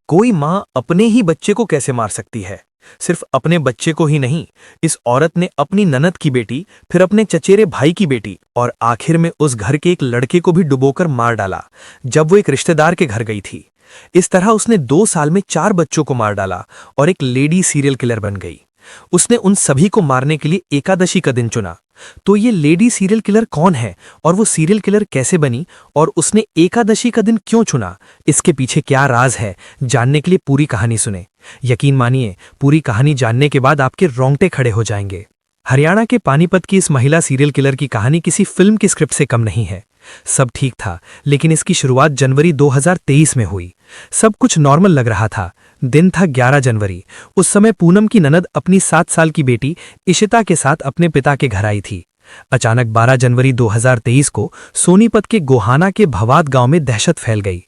कोई माँ अपने ही बच्चे को कैसे मार सकती है? सिर्फ अपने बच्चे को ही नहीं, इस औरत ने अपनी ननद की बेटी, फिर अपने चचेरे भाई की बेटी और आखिर में उस घर के एक लड़के को भी डुबोकर मार डाला जब वो एक रिश्तेदार के घर गई थी। इस तरह उसने 2 साल में 4 बच्चों को मार डाला और एक लेडी सीरियल किलर बन गई। उसने उन सभी को मारने के लिए एकादशी का दिन चुना। तो ये लेडी सीरियल किलर कौन है और वो सीरियल किलर कैसे बनी और उसने एकादशी का दिन क्यों चुना, इसके पीछे क्या राज है, जानने के लिए पूरी कहानी सुने। यकीन मानिए, पूरी कहानी जानने के बाद आपके रोंगटे खड़े हो जाएंगे। हरियाणा के पानीपत की इस महिला सीरियल किलर की कहानी किसी फिल्म की स्क्रिप्ट से कम नहीं है। सब ठीक था, लेकिन इसकी शुरुआत जनवरी 2023 में हुई। सब कुछ नॉर्मल लग रहा था। दिन था 11 जनवरी। उस समय पूनम की ननद अपनी 7 साल की बेटी इशिता के साथ अपने पिता के घर आई थी। अचानक 12 जनवरी 2023 को सोनीपत के गोहाना के भवाद गांव में दहशत फैल गई।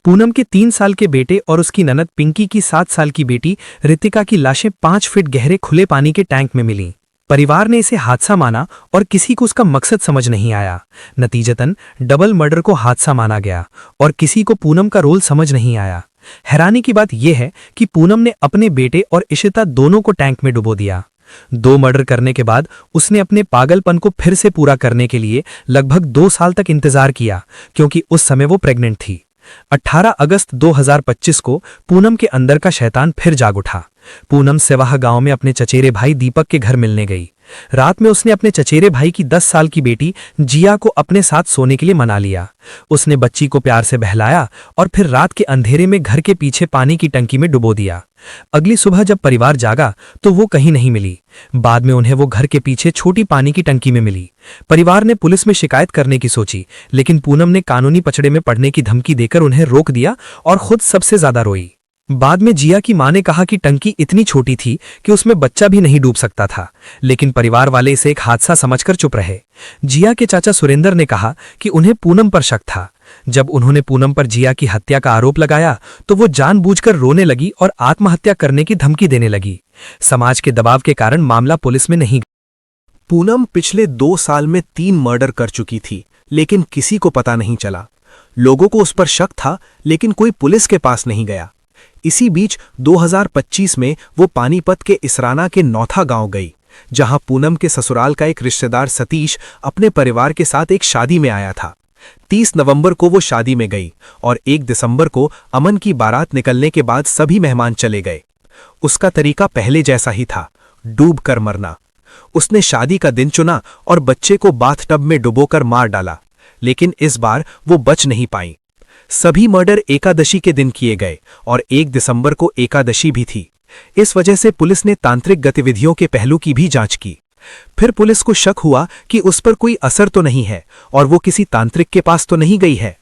पूनम के 3 साल के बेटे और उसकी ननद पिंकी की 7 साल की बेटी रितिका की लाशें 5 फीट गहरे खुले पानी के टैंक में मिलीं। परिवार ने इसे हादसा माना और किसी को उसका मकसद समझ नहीं आया। नतीजतन डबल मर्डर को हादसा माना गया और किसी को पूनम का रोल समझ नहीं आया। हैरानी की बात यह है कि पूनम ने अपने बेटे और इशिता दोनों को टैंक में डुबो दिया। 2 मर्डर करने के बाद उसने अपने पागलपन को फिर से पूरा करने के लिए लगभग 2 साल तक इंतजार किया, क्योंकि उस समय वो प्रेग्नेंट थी। 18 अगस्त 2025 को पूनम के अंदर का शैतान फिर जाग उठा। पूनम सेवाह गांव में अपने चचेरे भाई दीपक के घर मिलने गई। रात में उसने अपने चचेरे भाई की 10 साल की बेटी जिया को अपने साथ सोने के लिए मना लिया। उसने बच्ची को प्यार से बहलाया और फिर रात के अंधेरे में घर के पीछे पानी की टंकी में डुबो दिया। अगली सुबह जब परिवार जागा तो वो कहीं नहीं मिली। बाद में उन्हें वो घर के पीछे छोटी पानी की टंकी में मिली। परिवार ने पुलिस में शिकायत करने की सोची, लेकिन पूनम ने कानूनी पचड़े में पड़ने की धमकी देकर उन्हें रोक दिया और खुद सबसे ज्यादा रोई। बाद में जिया की मां ने कहा कि टंकी इतनी छोटी थी कि उसमें बच्चा भी नहीं डूब सकता था, लेकिन परिवार वाले इसे एक हादसा समझकर चुप रहे। जिया के चाचा सुरेंद्र ने कहा कि उन्हें पूनम पर शक था। जब उन्होंने पूनम पर जिया की हत्या का आरोप लगाया तो वो जानबूझकर रोने लगी और आत्महत्या करने की धमकी देने लगी। समाज के दबाव के कारण मामला पुलिस में नहीं। पूनम पिछले 2 साल में 3 मर्डर कर चुकी थी, लेकिन किसी को पता नहीं चला। लोगों को उस पर शक था, लेकिन कोई पुलिस के पास नहीं गया। इसी बीच 2025 में वो पानीपत के इसराना के नौथा गांव गई, जहां पूनम के ससुराल का एक रिश्तेदार सतीश अपने परिवार के साथ एक शादी में आया था। 30 नवंबर को वो शादी में गई और 1 दिसंबर को अमन की बारात निकलने के बाद सभी मेहमान चले गए। उसका तरीका पहले जैसा ही था, डूब कर मरना। उसने शादी का दिन चुना और बच्चे को बाथटब में डुबोकर मार डाला, लेकिन इस बार वो बच नहीं पाई। सभी मर्डर एकादशी के दिन किए गए और 1 दिसंबर को एकादशी भी थी। इस वजह से पुलिस ने तांत्रिक गतिविधियों के पहलू की भी जांच की। फिर पुलिस को शक हुआ कि उस पर कोई असर तो नहीं है और वो किसी तांत्रिक के पास तो नहीं गई है।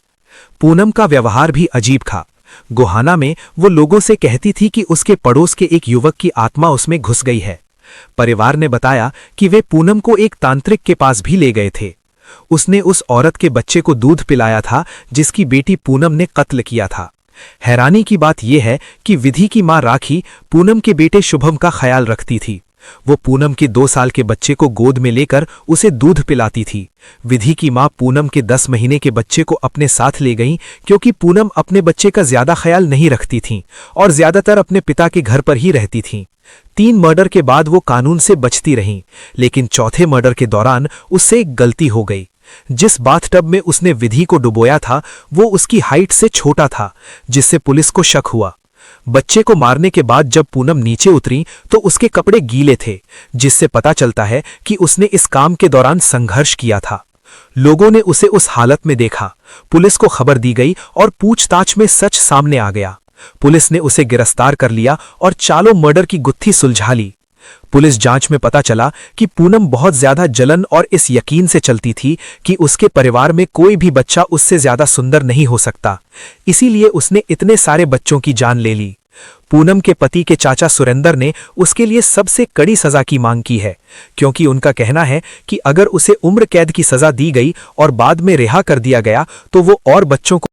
पूनम का व्यवहार भी अजीब था। गोहाना में वो लोगों से कहती थी कि उसके पड़ोस के एक युवक की आत्मा उसमें घुस गई है। परिवार ने बताया कि वे पूनम को एक तांत्रिक के पास भी ले गए थे। उसने उस औरत के बच्चे को दूध पिलाया था जिसकी बेटी पूनम ने कत्ल किया था। हैरानी की बात यह है कि विधि की मां राखी पूनम के बेटे शुभम का ख्याल रखती थी। वो पूनम के 2 साल के बच्चे को गोद में लेकर उसे दूध पिलाती थी। विधि की मां पूनम के 10 महीने के बच्चे को अपने साथ ले गईं, क्योंकि पूनम अपने बच्चे का ज्यादा ख्याल नहीं रखती थीं और ज्यादातर अपने पिता के घर पर ही रहती थीं। 3 मर्डर के बाद वो कानून से बचती रहीं, लेकिन चौथे मर्डर के दौरान उससे एक गलती हो गई। जिस बाथटब में उसने विधि को डुबोया था वो उसकी हाइट से छोटा था, जिससे पुलिस को शक हुआ। बच्चे को मारने के बाद जब पूनम नीचे उतरी तो उसके कपड़े गीले थे, जिससे पता चलता है कि उसने इस काम के दौरान संघर्ष किया था। लोगों ने उसे उस हालत में देखा। पुलिस को खबर दी गई और पूछताछ में सच सामने आ गया। पुलिस ने उसे गिरफ्तार कर लिया और चालों मर्डर की गुत्थी सुलझा ली। पुलिस जांच में पता चला कि पूनम बहुत ज्यादा जलन और इस यकीन से चलती थी कि उसके परिवार में कोई भी बच्चा उससे ज्यादा सुंदर नहीं हो सकता, इसीलिए उसने इतने सारे बच्चों की जान ले ली। पूनम के पति के चाचा सुरेंद्र ने उसके लिए सबसे कड़ी सजा की मांग की है, क्योंकि उनका कहना है कि अगर उसे उम्र कैद की सजा दी गई और बाद में रिहा कर दिया गया तो वो और बच्चों को